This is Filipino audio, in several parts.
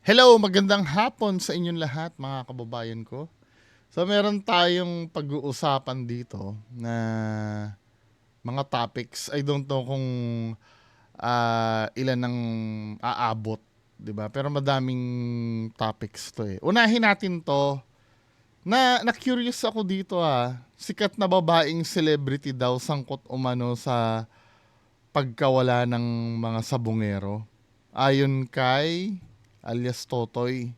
Hello, magandang hapon sa inyong lahat mga kababayan ko. So meron tayong pag-uusapan dito na mga topics. I don't know kung ilan ang aabot, 'di ba? Pero madaming topics 'to eh. Unahin natin 'to na curious ako dito ah. Sikat na babaeng celebrity daw sangkot umano sa pagkawala ng mga sabungero. Ayon kay alias Totoy.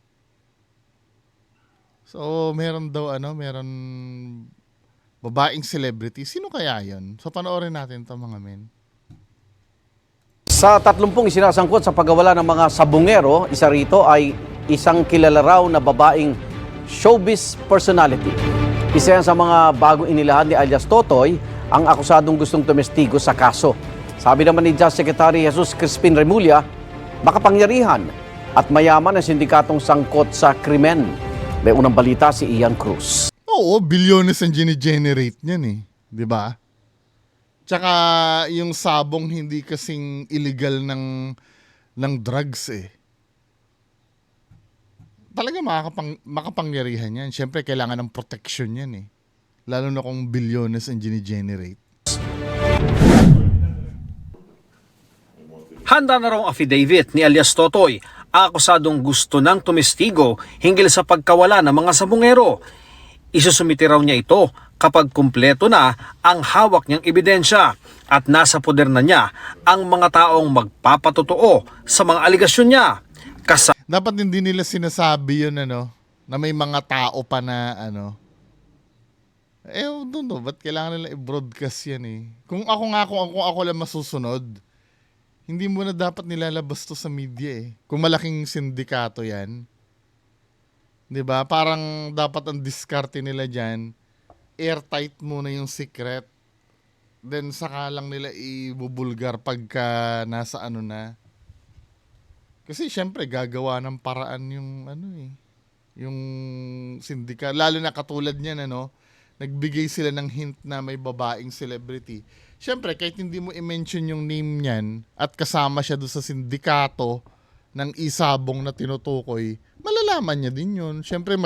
So, meron daw meron babaeng celebrity. Sino kaya 'yon? So, panoorin natin 'to mga men. Sa 30 isinasangkot sa pagwawala ng mga sabungero, isa rito ay isang kilala raw na babaeng showbiz personality. Isa yan sa mga bagong inilahan ni alias Totoy, ang akusadong gustong tumestigo sa kaso. Sabi naman ni Justice Secretary Jesus Crispin Remulla, makapangyarihan at mayaman ang sindikatong sangkot sa krimen. May unang balita si Ian Cruz. Oo, bilyones ang gine-generate niyan eh. 'Di ba? Tsaka yung sabong hindi kasing illegal ng drugs eh. Talaga makapangyarihan yan. Siyempre, kailangan ng protection yan eh. Lalo na kung bilyones ang gine-generate. Handa na raw ang affidavit ni alias Totoy, akusadong gusto ng tumestigo hinggil sa pagkawala ng mga sabungero. Isusumite raw niya ito kapag kumpleto na ang hawak niyang ebidensya at nasa poder na niya ang mga taong magpapatotoo sa mga aligasyon niya. Dapat hindi nila sinasabi yun na may mga tao pa na don't know, ba't kailangan nila i-broadcast yan eh. Kung ako lang masusunod, hindi mo na dapat nilalabas to sa media eh. Kung malaking sindikato yan. 'Di ba? Parang dapat ang diskarte nila diyan, airtight muna yung secret. Then saka lang nila ibubulgar pagka nasa na. Kasi syempre gagawa ng paraan yung yung sindika. Lalo na katulad niyan nagbigay sila ng hint na may babaeng celebrity. Syempre kahit hindi mo i-mention yung name niyan at kasama siya doon sa sindikato ng isabong na tinutukoy, malalaman niya din yun. Syempre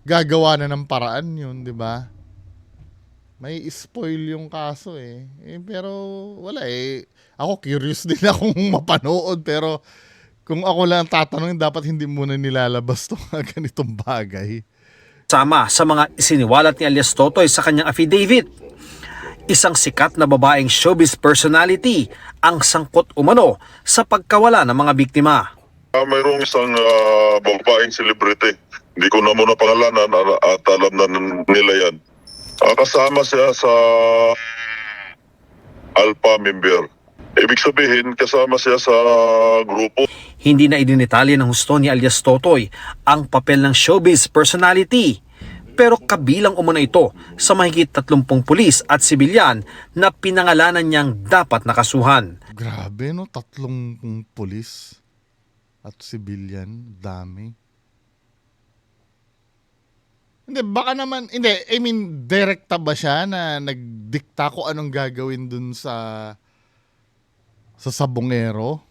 gagawa na ng paraan yun, di ba? May spoil yung kaso eh. Pero wala eh. Ako curious din akong mapanood pero kung ako lang tatanungin, dapat hindi muna nilalabas to ganitong bagay. Sama sa mga isiniwalat ni alias Totoy sa kanyang affidavit, isang sikat na babaeng showbiz personality ang sangkot umano sa pagkawala ng mga biktima. Mayroong isang babaeng celebrity. Hindi ko na muna pangalanan at alam na nila yan. Kasama siya sa Alpha member. Ibig sabihin, kasama siya sa grupo. Hindi na idinitalya ng husto ni alias Totoy ang papel ng showbiz personality. Pero kabilang umano ito sa mahigit 30 pulis at sibilyan na pinangalanan niyang dapat nakasuhan. Grabe 30 pulis at sibilyan, dami. Hindi, baka naman, direkta ba siya na nagdikta ko anong gagawin dun sa sabongero?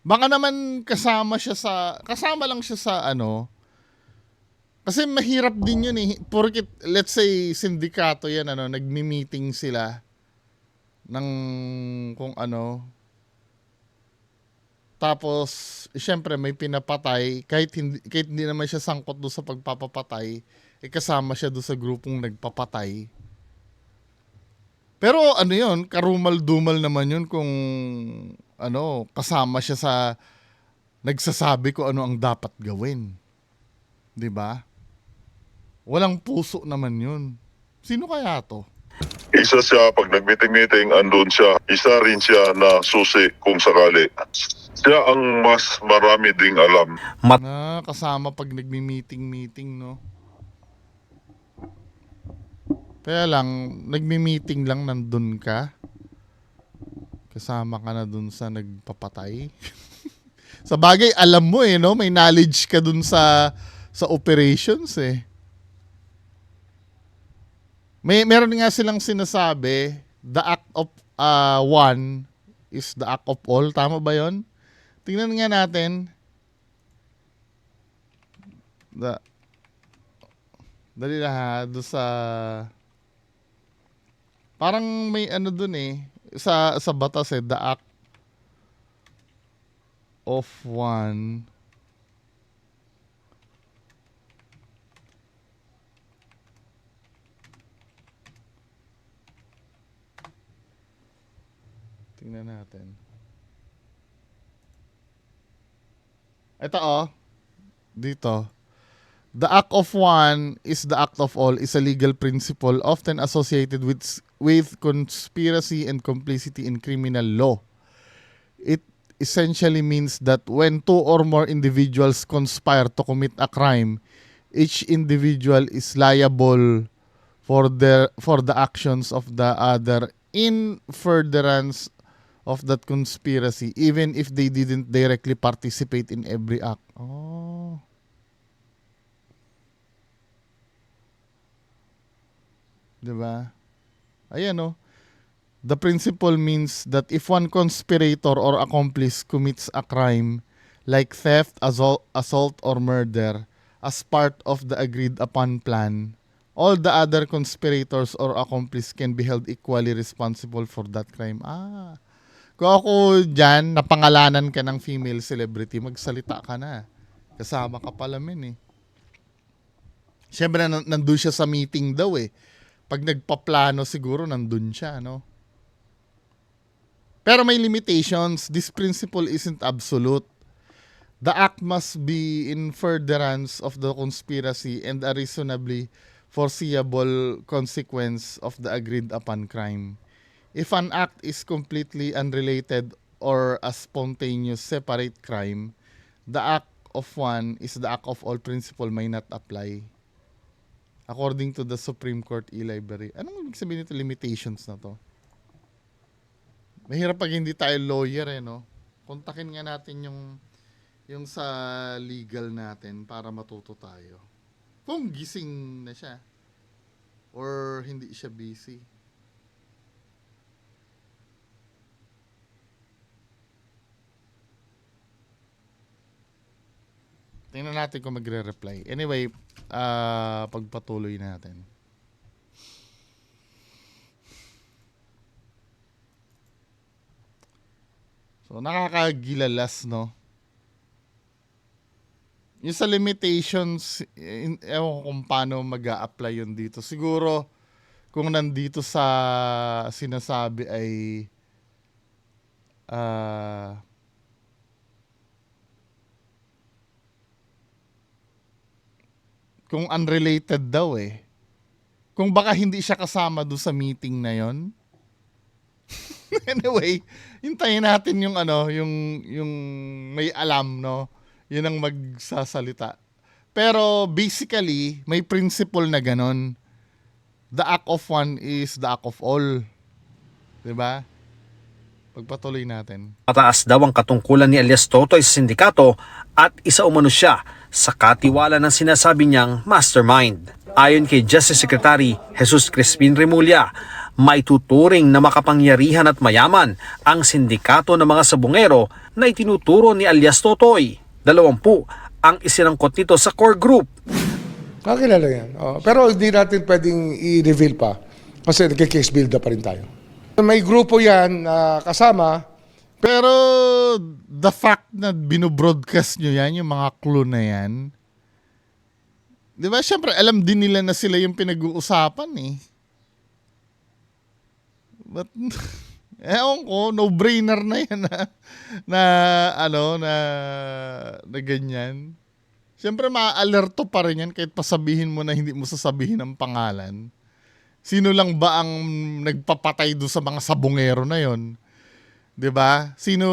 Baka naman kasama lang siya sa kasi mahirap din yun eh. Porket, let's say, sindikato yan, nagmi-meeting sila ng kung tapos, syempre may pinapatay, kahit hindi naman siya sangkot doon sa pagpapapatay, kasama siya doon sa grupong nagpapatay. Pero yun, karumal-dumal naman yun kung kasama siya sa nagsasabi ko ano ang dapat gawin. 'Di ba? Walang puso naman yun. Sino kaya to? Isa siya, pag nag-meeting-meeting, andun siya. Isa rin siya na susi kung sakali. Siya ang mas marami ding alam. Kasama pag nagmi-meeting, no? Kaya lang, nagmi-meeting lang nandun ka. Kasama ka na dun sa nagpapatay. Sa bagay, alam mo no? May knowledge ka dun sa operations eh. Meron nga silang sinasabi, the act of one is the act of all. Tama ba yon? Tingnan nga natin. The, dali na ha, doon sa... Parang may ano dun eh. Sa batas eh, the act of one tingnan natin. Ito dito. The act of one is the act of all is a legal principle often associated with conspiracy and complicity in criminal law. It essentially means that when two or more individuals conspire to commit a crime, each individual is liable for the actions of the other in furtherance of that conspiracy, even if they didn't directly participate in every act. Oh. Diba? Ayan The principle means that if one conspirator or accomplice commits a crime like theft, assault or murder as part of the agreed upon plan, all the other conspirators or accomplice can be held equally responsible for that crime. Kung ako dyan, napangalanan ka ng female celebrity, magsalita ka na. Kasama ka pala eh. Siyempre, nandun siya sa meeting daw eh. Pag nagpaplano siguro, nandun siya, Pero may limitations. This principle isn't absolute. The act must be in furtherance of the conspiracy and a reasonably foreseeable consequence of the agreed upon crime. If an act is completely unrelated or a spontaneous separate crime, the act of one is the act of all principle may not apply. According to the Supreme Court e-library. Anong ibig sabihin nito limitations na to? Mahirap pag hindi tayo lawyer Kontakin nga natin yung sa legal natin para matuto tayo. Kung gising na siya or hindi siya busy. Tingnan natin kung magre-reply. Anyway, pagpatuloy natin. So, nakakagilalas, Yung sa limitations, ewan ko kung paano mag-a-apply yun dito. Siguro, kung nandito sa sinasabi ay kung unrelated daw Kung baka hindi siya kasama doon sa meeting na yon. Anyway, hintayin natin yung yung may alam, Yun ang magsasalita. Pero basically, may principle na ganon. The act of one is the act of all. 'Di ba? Pagpatuloy natin. Mataas daw ang katungkulan ni alias Totoy sa sindikato at isa umano siya sa katiwala ng sinasabi niyang mastermind. Ayon kay Justice Secretary Jesus Crispin Remulla, may tuturing na makapangyarihan at mayaman ang sindikato ng mga sabungero na itinuturo ni alias Totoy. 20 ang isinangkot nito sa core group. Kakilala yan. Pero hindi natin pwedeng i-reveal pa kasi nagka-case builder pa rin tayo. May grupo yan na kasama. Pero the fact na binobroadcast nyo yan, yung mga clue na yan, di ba, syempre, alam din nila na sila yung pinag-uusapan But, ewan ko, no-brainer na yan na ganyan. Syempre, ma-alerto pa rin yan kahit pasabihin mo na hindi mo sasabihin ang pangalan. Sino lang ba ang nagpapatay do sa mga sabungero na yon? 'Di ba? Sino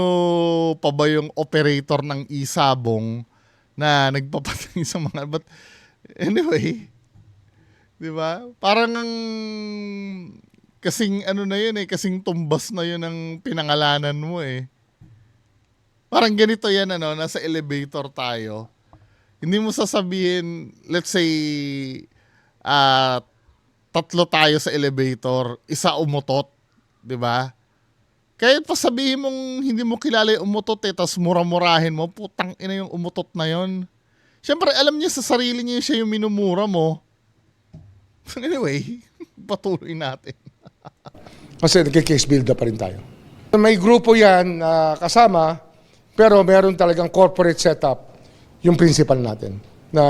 pa ba yung operator ng isabong na nagpapatay sa mga but anyway, 'di ba? Parang kasing na yun kasing tumbas na yun ang pinangalanan mo Parang ganito yan nasa elevator tayo. Hindi mo sasabihin, let's say 3 tayo sa elevator, isa umutot, 'di ba? Kahit pa sabihin mong hindi mo kilala yung umutot tapos mura-murahin mo, putang ina yung umutot na yon. Siyempre, alam niya sa sarili niya siya yung minumura mo. Anyway, patuloy natin. Kasi nagka-case builder pa rin tayo. May grupo yan na kasama, pero meron talagang corporate setup yung principal natin na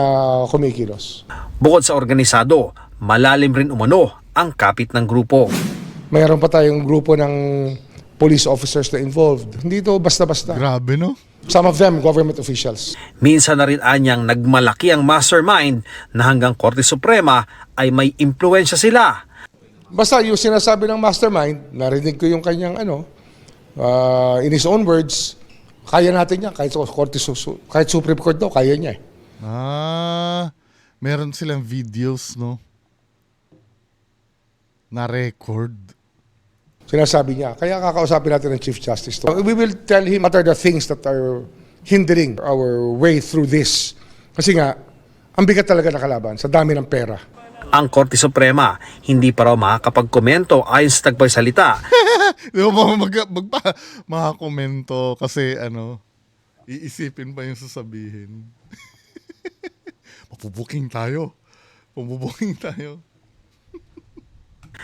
kumikilos. Bukod sa organisado, malalim rin umano ang kapit ng grupo. Mayroon pa tayong grupo ng police officers na involved. Hindi ito basta-basta. Grabe, no? Some of them, government officials. Minsan na rin anyang nagmalaki ang mastermind na hanggang Korte Suprema ay may impluensya sila. Basta yung sinasabi ng mastermind, narinig ko yung kanyang in his own words, kaya natin yan. Kahit Supreme Court daw, kaya niya. Meron silang videos, no? Na record. Sinasabi niya. Kaya kakausapin natin ng Chief Justice. We will tell him what are the things that are hindering our way through this. Kasi nga, ang bigat talaga na kalaban sa dami ng pera. Ang Korte Suprema hindi pa raw makakapagkomento ayon sa tagpaysalita. Di ba makakomento kasi iisipin pa yung sasabihin. Mapubuking tayo.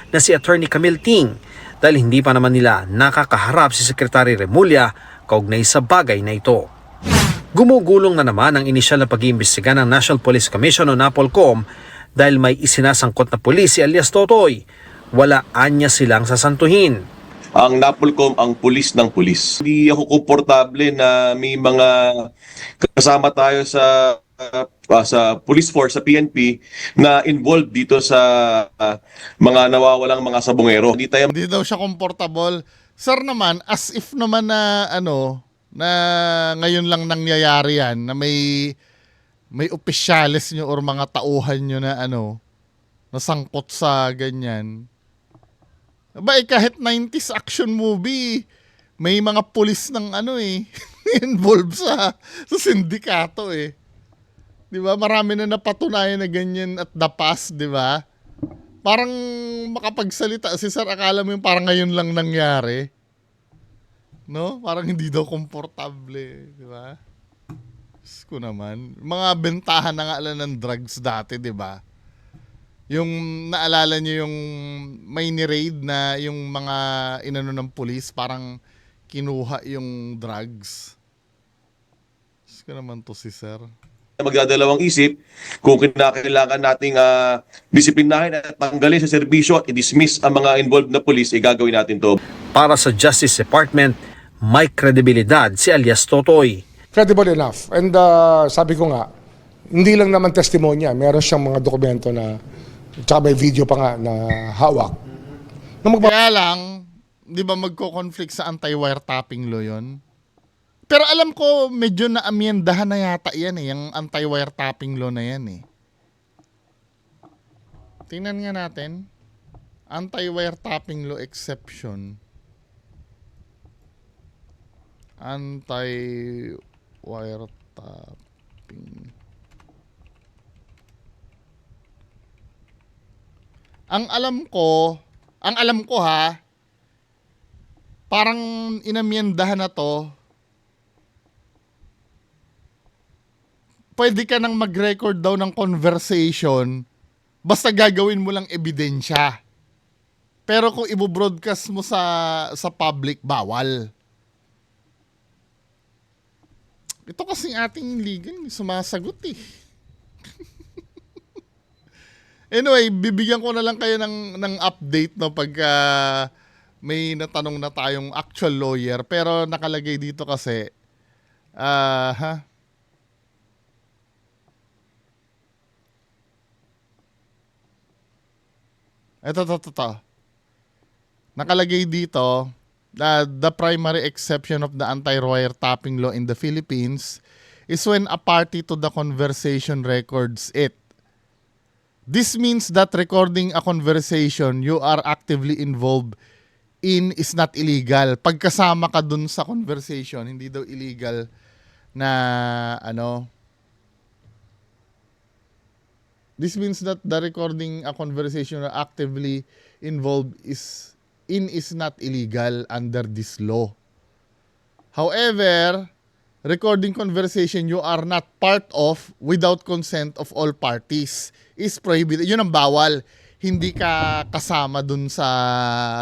Na si Attorney Camille Ting dahil hindi pa naman nila nakakaharap si Secretary Remulla kaugnay sa bagay na ito. Gumugulong na naman ang inisyal na pag-iimbestiga ng National Police Commission o NAPOLCOM dahil may isinasangkot na pulis si alias Totoy. Wala anya silang sasantuhin. Ang NAPOLCOM ang pulis ng pulis. Hindi ako komportable na may mga kasama tayo sa police force, sa PNP, na involved dito sa mga nawawalang mga sabongero. Hindi daw siya comfortable. Sir naman, as if naman na na ngayon lang nangyayari yan, na may opisyalis nyo or mga tauhan nyo na nasangkot sa ganyan. Kahit 90s action movie, may mga pulis ng involved sa sindikato eh. 'Di ba? Marami na napatunayan na ganyan at the past, 'di ba? Parang makapagsalita si Sir, akala mo yung parang ngayon lang nangyari. No? Parang hindi daw komportable, 'di ba? Ko naman, mga bentahan na nga lang ng drugs dati, 'di ba? Yung naalala niyo yung may ni-raid na yung mga ng pulis, parang kinuha yung drugs. Ko naman to si Sir. Magdadalawang isip kung kinakailangan nating disiplinahin at tanggalin sa serbisyo at i-dismiss ang mga involved na police, gagawin natin to. Para sa Justice Department, may kredibilidad si alias Totoy. Credible enough. And sabi ko nga, hindi lang naman testimonya. Meron siyang mga dokumento na, tsaka may video pa nga na hawak. Kaya lang, di ba magko-conflict sa anti-wiretapping law yun? Pero alam ko, medyo na-amyendahan na yata yan eh, yung anti-wiretapping law na yan eh. Tingnan nga natin. Anti-wiretapping law exception. Anti-wiretapping. Ang alam ko ha, parang inamyendahan na to. Pwede ka nang mag-record daw ng conversation basta gagawin mo lang ebidensya. Pero kung i-broadcast mo sa public, bawal. Ito kasing ating legal, sumasagot eh. Anyway, bibigyan ko na lang kayo ng update pagka may natanong na tayong actual lawyer. Pero nakalagay dito kasi, Ito. Nakalagay dito that the primary exception of the anti-wiretapping law in the Philippines is when a party to the conversation records it. This means that recording a conversation you are actively involved in is not illegal. Pagkasama ka dun sa conversation, hindi daw illegal na This means that the recording a conversation you're actively involved is not illegal under this law. However, recording conversation you are not part of without consent of all parties is prohibited. Yun ang bawal. Hindi ka kasama dun sa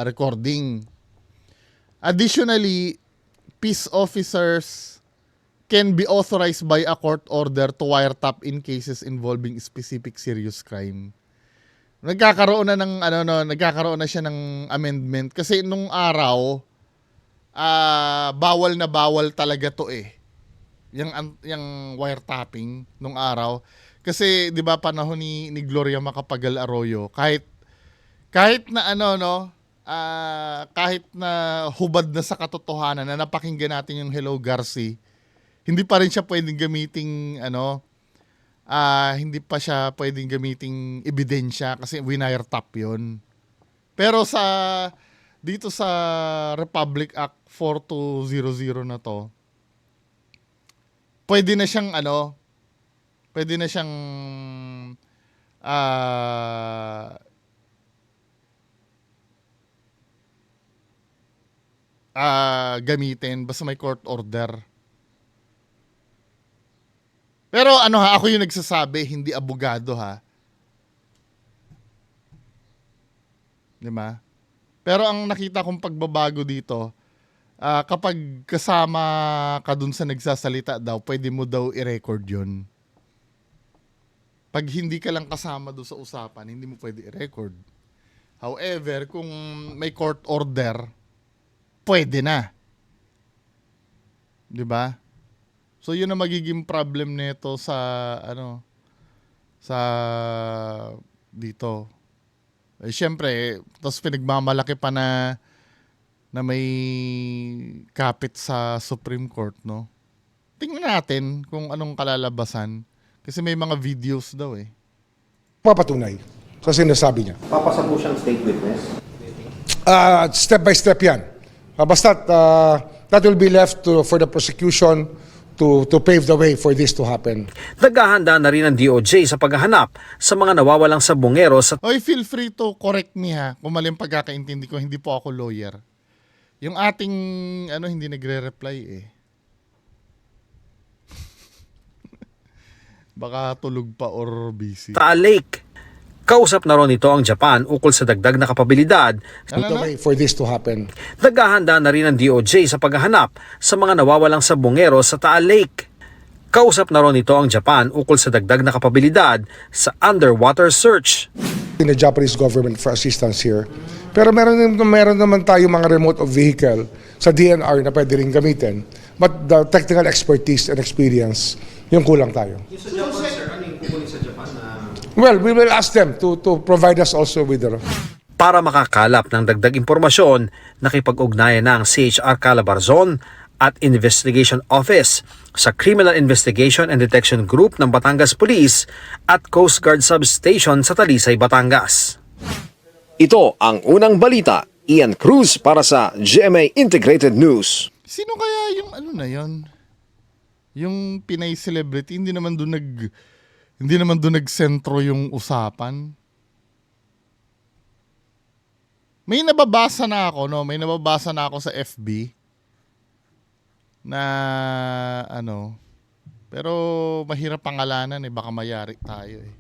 recording. Additionally, peace officers can be authorized by a court order to wiretap in cases involving specific serious crime. Nagkakaroon na siya ng amendment kasi nung araw bawal na bawal talaga to eh. Yung wiretapping nung araw kasi 'di ba panahon ni Gloria Macapagal Arroyo kahit na kahit na hubad na sa katotohanan na napakinggan natin yung Hello Garci, hindi pa rin siya pwedeng gamiting hindi pa siya pwedeng gamiting ebidensya kasi winirtap yun. Pero dito sa Republic Act 4200 na to, pwede na siyang gamitin basta may court order. Pero ako yung nagsasabi, hindi abogado ha. 'Di ba? Pero ang nakita kong pagbabago dito, kapag kasama ka dun sa nagsasalita daw, pwede mo daw i-record 'yun. Pag hindi ka lang kasama doon sa usapan, hindi mo pwede i-record. However, kung may court order, pwede na. 'Di ba? So yun ang magiging problem nito sa dito. Eh syempre, tapos pinagmamalaki pa na may kapit sa Supreme Court, no? Tingnan natin kung anong kalalabasan kasi may mga videos daw eh. Mapatunay sa sinasabi niya. Papasa po siyang state witness. Step by step yan. That will be left for the prosecution to pave the way for this to happen. Naghahanda na rin ang DOJ sa paghahanap sa mga nawawalang sabungero sa Oy, feel free to correct me ha kung mali ang pagkakaintindi ko, hindi po ako lawyer. Yung ating hindi nagre-reply eh. Baka tulog pa or busy. Taal Lake. Kausap na ron ito ang Japan ukol sa dagdag na kapabilidad. The way for this to happen. Naghahanda na rin ang DOJ sa paghahanap sa mga nawawalang sabungero sa Taal Lake. Kausap na ron ito ang Japan ukol sa dagdag na kapabilidad sa underwater search. In the Japanese government for assistance here. Pero meron naman tayo mga remote vehicle sa DNR na pwede rin gamitin. But the technical expertise and experience, yung kulang tayo. Yung sa Japan, sir, ano yung kukunin sa Japan na... Well, we will ask them to provide us also with the... Para makakalap ng dagdag impormasyon, nakipag-ugnayan na ang CHR Calabarzon at Investigation Office sa Criminal Investigation and Detection Group ng Batangas Police at Coast Guard Substation sa Talisay, Batangas. Ito ang unang balita. Ian Cruz para sa GMA Integrated News. Sino kaya yung na yon? Yung Pinay celebrity, hindi naman doon nagsentro yung usapan. May nababasa na ako sa FB na pero mahirap pangalanan eh, baka mayari tayo eh.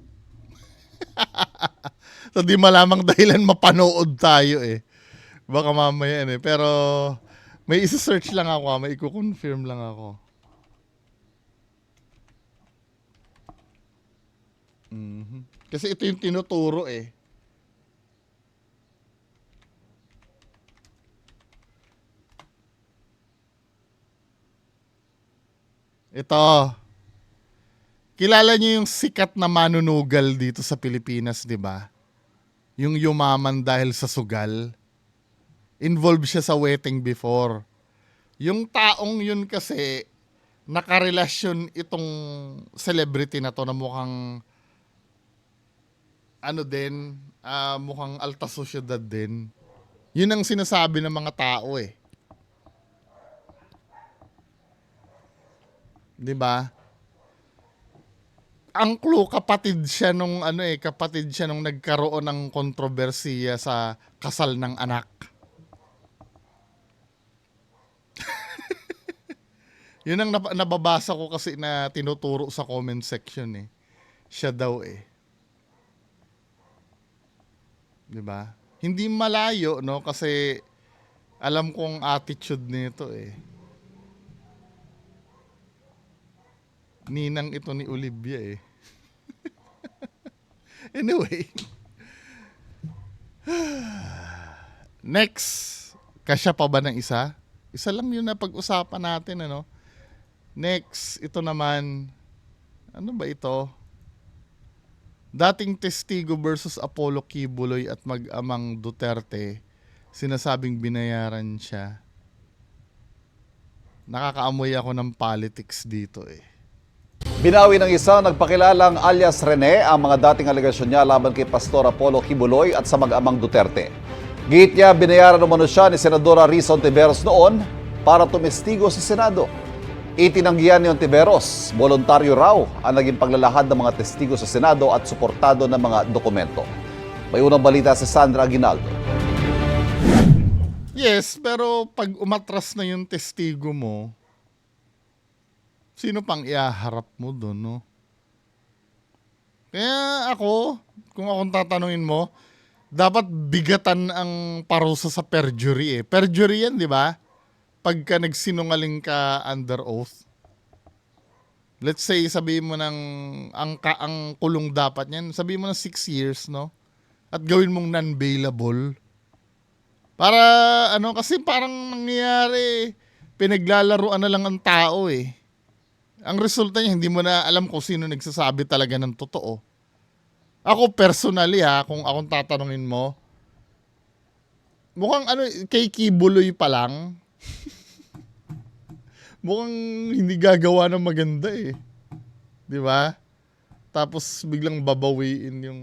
So di malamang dahilan mapanood tayo eh. Baka mamaya eh. Pero may isa-search lang ako, may i-confirm lang ako. Kasi ito yung tinuturo eh. Ito. Kilala niyo yung sikat na manunugal dito sa Pilipinas, di ba? Yung yumaman dahil sa sugal. Involved siya sa wedding before. Yung taong yun kasi, nakarelasyon itong celebrity na to na mukhang mukhang alta sosyedad din. Yun ang sinasabi ng mga tao eh. 'Di ba? Ang clue, kapatid siya nung nagkaroon ng kontrobersiya sa kasal ng anak. Yun ang nababasa ko kasi na tinuturo sa comment section eh. Siya daw eh. 'Di ba? Hindi malayo no kasi alam kong attitude nito eh. Ninang ito ni Olivia eh. Anyway. Next. Kasya pa ba ng isa? Isa lang yun na pag-usapan natin ano. Next, ito naman. Ano ba ito? Dating testigo versus Apollo Kibuloy at mag-amang Duterte, sinasabing binayaran siya. Nakakaamoy ako ng politics dito eh. Binawi ng isang nagpakilalang alias Rene ang mga dating alegasyon niya laban kay Pastor Apollo Kibuloy at sa mag-amang Duterte. Gihit niya binayaran umano siya ni Senadora Risa Ontiveros noon para tumestigo sa Senado. Itinanggihan ni Ontiveros, voluntaryo raw ang naging paglalahad ng mga testigo sa Senado at suportado ng mga dokumento. May unang balita si Sandra Aguinaldo. Yes, pero pag umatras na yung testigo mo, sino pang iaharap mo doon, no? Kaya ako, kung akong tatanungin mo, dapat bigatan ang parusa sa perjury eh. Perjury yan, di ba? Pagka nagsinungaling ka under oath. Let's say, sabihin mo ng, ang kulong dapat niyan, sabihin mo ng 6 years, no? At gawin mong non-bailable. Para, kasi parang nangyayari, pinaglalaruan na lang ang tao eh. Ang resulta niya, hindi mo na alam kung sino nagsasabi talaga ng totoo. Ako personally kung akong tatanungin mo, mukhang kay Kibuloy pa lang, mukhang hindi gagawa ng maganda eh. Di ba? Tapos biglang babawiin yung...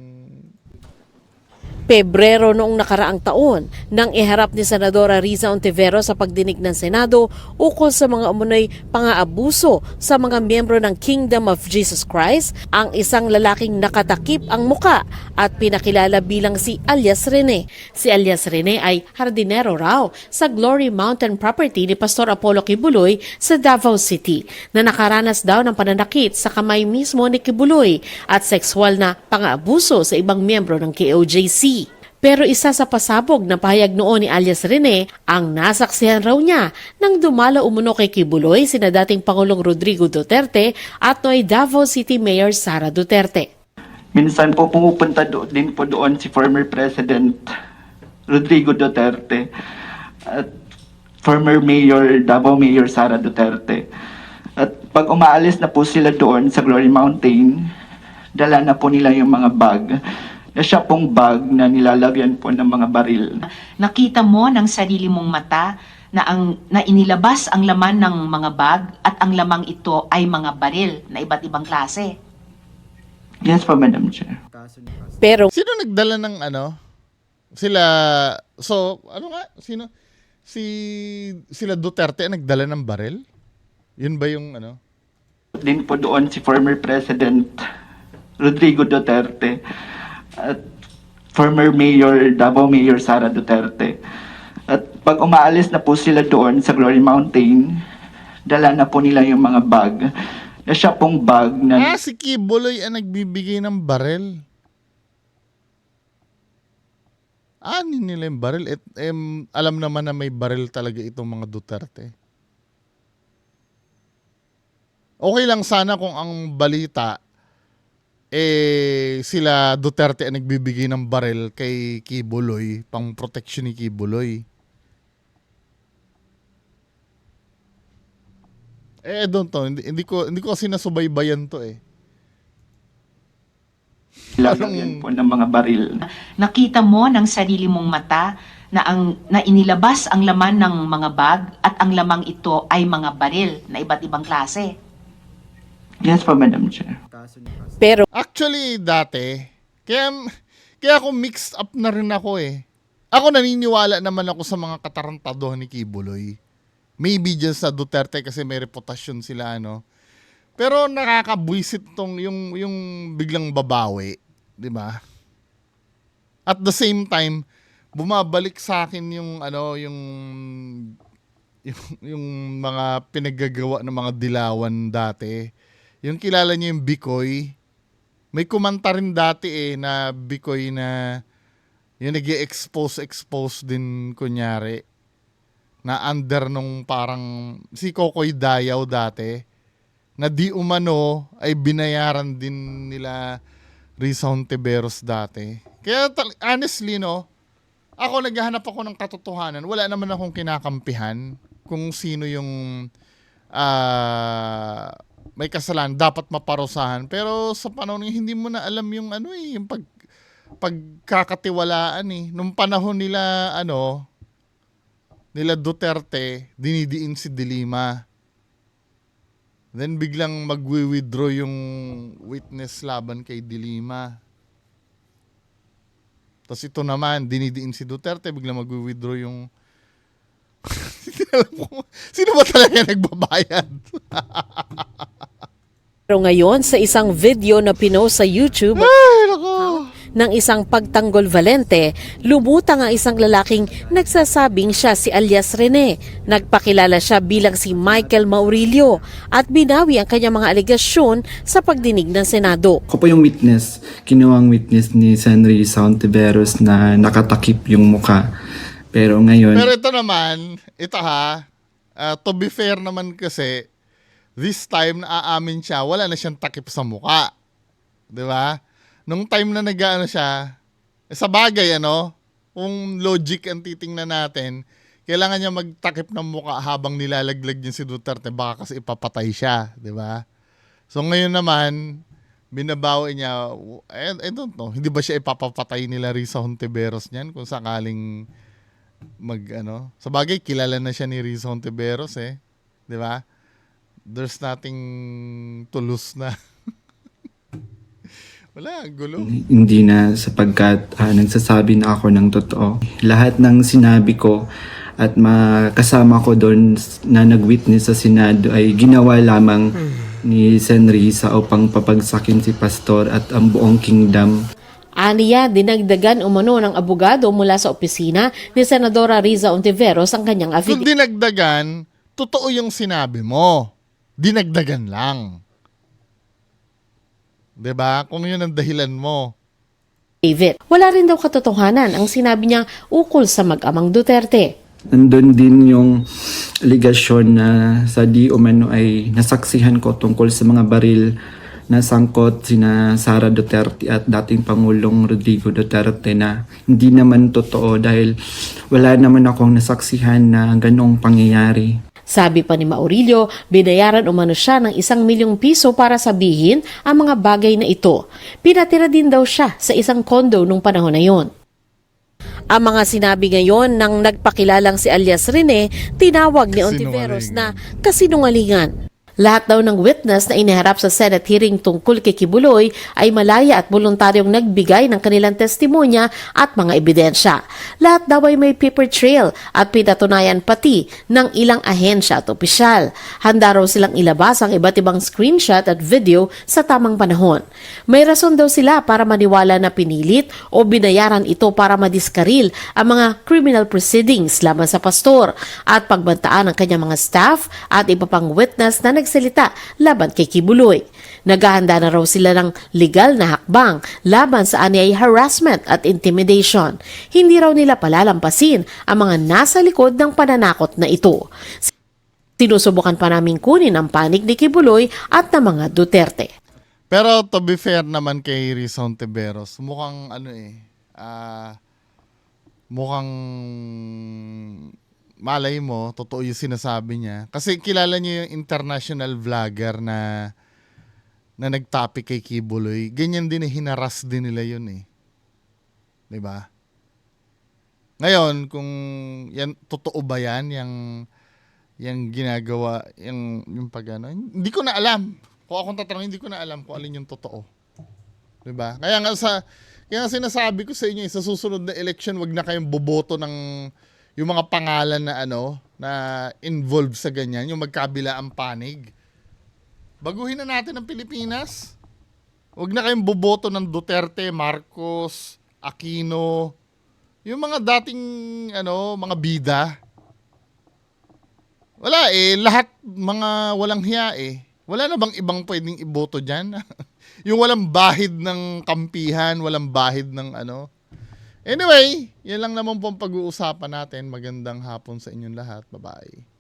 Pebrero noong nakaraang taon nang iharap ni Senadora Risa Ontiveros sa pagdinig ng Senado ukol sa mga umunoy pang-aabuso sa mga miyembro ng Kingdom of Jesus Christ ang isang lalaking nakatakip ang muka at pinakilala bilang si alias Rene. Si alias Rene ay hardinero raw sa Glory Mountain property ni Pastor Apollo Kibuloy sa Davao City na nakaranas daw ng pananakit sa kamay mismo ni Kibuloy at sexual na pang-aabuso sa ibang miyembro ng KOJC. Pero isa sa pasabog na pahayag noon ni alias Rene ang nasaksihan raw niya nang dumalo umuno kay Kibuloy sina dating Pangulong Rodrigo Duterte at noy Davao City Mayor Sara Duterte. Minsan po pumupunta din po doon si former President Rodrigo Duterte at former Mayor, Davao Mayor Sara Duterte. At pag umaalis na po sila doon sa Glory Mountain, dala na po nila yung mga bag. Na siya pong bag na nilalagyan po ng mga baril. Nakita mo ng sarili mong mata na inilabas ang laman ng mga bag at ang lamang ito ay mga baril na iba't ibang klase. Yes po, Madam Chair. Pero Sino nagdala ng Sila... So, Sino? Sila Duterte ang nagdala ng baril? Yun ba yung Din po doon si former President Rodrigo Duterte at former Mayor, Davao Mayor Sara Duterte. At pag umaalis na po sila doon sa Glory Mountain, dala na po nila yung mga bag. Na siya pong bag na... si Kibuloy ang nagbibigay ng baril. Ano nila yung baril? Alam naman na may baril talaga itong mga Duterte. Okay lang sana kung ang balita sila Duterte ang nagbibigay ng baril kay Kibuloy, pang protection ni Kibuloy. Don't know. Hindi ko kasi nasubaybayan to eh. Lagyan po ng mga baril. Nakita mo ng sarili mong mata na inilabas ang laman ng mga bag at ang lamang ito ay mga baril na iba't ibang klase. Yes po, Madam Chair. pero Actually, dati, kaya ako mixed up na rin ako eh. Ako naniniwala naman ako sa mga katarantaduhan ni Kibuloy. Maybe dyan sa Duterte kasi may reputasyon sila, Pero nakakabwisit tong yung biglang babawi, 'di ba? At the same time, bumabalik sa akin yung yung mga pinaggagawa ng mga dilawan dati. Yung kilala niyo yung Bikoy. May kumanta rin dati na Bikoy na yung nag-expose din kunyari na under nung parang si Kokoy Dayaw dati na di umano ay binayaran din nila Risa Hontiveros dati. Kaya honestly ako naghahanap ako ng katotohanan. Wala naman akong kinakampihan kung sino yung may kasalanan dapat maparusahan. Pero sa panahon hindi mo na alam yung yung pagkakatiwalaan Nung panahon nila nila Duterte, dinidiin si De Lima. Then biglang magwi-withdraw yung witness laban kay De Lima. Tapos ito naman, dinidiin si Duterte, biglang magwi-withdraw yung sino ba talaga nagbabayad? Pero ngayon, sa isang video na pinost sa YouTube ng isang pagtanggol Valente, lumutang ang isang lalaking nagsasabing siya si alias Rene. Nagpakilala siya bilang si Michael Maurilio at binawi ang kanyang mga alegasyon sa pagdinig ng Senado. Ako po yung witness, kinuwang witness ni Risa Hontiveros na nakatakip yung muka. Pero ngayon... Pero ito naman, to be fair naman kasi, this time na aamin siya, wala na siyang takip sa muka. Di ba? Nung time na siya, sa bagay kung logic ang titingnan natin, kailangan niya magtakip ng muka habang nilalaglag niya si Duterte, baka kasi ipapatay siya, di ba? So ngayon naman, binabawi niya, I don't know, hindi ba siya ipapapatay nila Risa Hontiveros niyan kung sakaling sa bagay, kilala na siya ni Risa Hontiveros di ba? There's nothing to lose na. Wala, gulo. Hindi na sapagkat nagsasabi na ako ng totoo. Lahat ng sinabi ko at makasama ko doon na nag-witness sa Senado ay ginawa lamang ni Risa upang papagsakin si Pastor at ang buong kingdom. Aniya, dinagdagan umano ng abogado mula sa opisina ni Senadora Risa Hontiveros ang kanyang Kung affidavit. dinagdagan, totoo yung sinabi mo. Dinagdagan lang. 'Di ba? Kung yun ang dahilan mo. Wala rin daw katotohanan ang sinabi niya ukol sa mag-amang Duterte. Nandun din yung aligasyon na sa di umano ay nasaksihan ko tungkol sa mga baril na sangkot sina Sara Duterte at dating Pangulong Rodrigo Duterte na hindi naman totoo dahil wala naman akong nasaksihan na ganong pangyayari. Sabi pa ni Maurilio, binayaran umano siya ng 1 milyong piso para sabihin ang mga bagay na ito. Pinatira din daw siya sa isang kondo nung panahon na yon. Ang mga sinabi ngayon ng nagpakilalang si alias Rene, tinawag ni Hontiveros na kasinungalingan. Lahat daw ng witness na iniharap sa Senate hearing tungkol kay Kibuloy ay malaya at voluntaryong nagbigay ng kanilang testimonya at mga ebidensya. Lahat daw ay may paper trail at pinatunayan pati ng ilang ahensya at opisyal. Handa raw silang ilabas ang iba't ibang screenshot at video sa tamang panahon. May rason daw sila para maniwala na pinilit o binayaran ito para madiskaril ang mga criminal proceedings laban sa pastor at pagbantaan ng kanyang mga staff at iba pang witness na nagsalita laban kay Kibuloy. Naghahanda na raw sila ng legal na hakbang laban sa anyay harassment at intimidation. Hindi raw nila palalampasin ang mga nasa likod ng pananakot na ito. Sinusubukan pa naming kunin ang panig ni Kibuloy at ng mga Duterte. Pero to be fair naman kay Risa Hontiveros, mukhang mukhang malay mo, totoo yung sinasabi niya. Kasi kilala niyo yung international vlogger na nagtopic kay Kibuloy. Ganyan din hinaras din nila yun 'Di ba? Ngayon, kung yan totoo ba yan yung ginagawa, yung hindi ko na alam. Kung akong tatanungin, hindi ko na alam kung alin yung totoo. 'Di ba? Kaya sinasabi ko sa inyo, sa susunod na election, wag na kayong boboto ng yung mga pangalan na na involved sa ganyan, yung magkabila ang panig. Baguhin na natin ang Pilipinas. Huwag na kayong boboto ng Duterte, Marcos, Aquino, yung mga dating mga bida. Wala eh, lahat mga walang hiya eh. Wala na bang ibang pwedeng iboto dyan? Yung walang bahid ng kampihan, walang bahid ng ano. Anyway, yan lang naman po ang pag-uusapan natin. Magandang hapon sa inyong lahat. Bye-bye.